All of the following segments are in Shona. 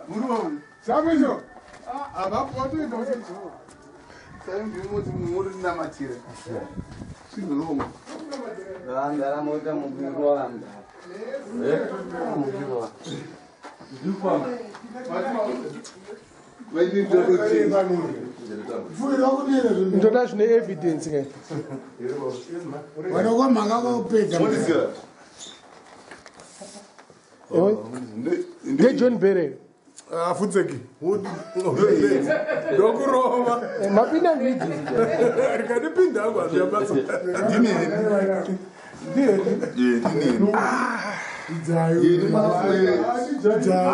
Muru. Sabejo. Aba foto ndo sejo. Sai muti muri na matire. Singo. Andara moja mugiro anda. Mugiro. Dupa. Vai ni do Introduction evidence ke. Wana kwa manga ko peta. Nge John Bere. Afutseki. Dokurova. Mapinda ngidi. Rikadipinda kwa vyabasa. Dini. Ijayo.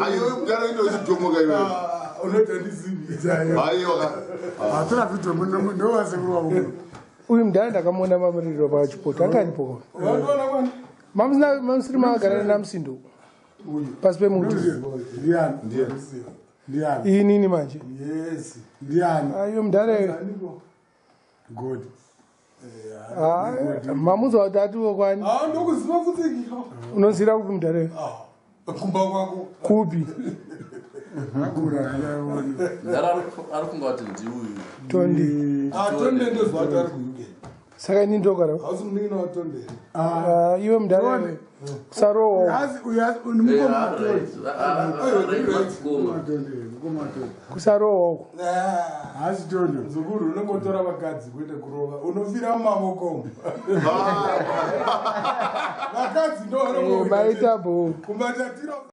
Ayo mgara ndo zijomoga iwe. Unotandizini. Ijayo. Ayo. Atuna vitu ndo wasekuru wabuku. Uyu mdala ndakamona mamiriro pa chipota akanipo. Wandona kwani? Mamsiri magara na msindo. Pasi pe muti. Ndiani. Iyi nini manje? Yes. Ndiani. Ayo mdala. Good. Mamuzo watatu kwani? Ndokuziva futseki. Unonzira kupi mdala? Kumba kwako. Kupi. Akura yaoni. Ndara arikungati ndiuyu. Tondi. Tonde ndo zvatari kuke. Saka ni ndogara. Ausumnina watonde. Iwe mdala. Saro. Uyazi unimukoma Kusaro wako. hasi tonyo zukuru unongotora vakadzi kuite kurova unofira mumavoko vakadzi ndo Baita bo. kumbatatira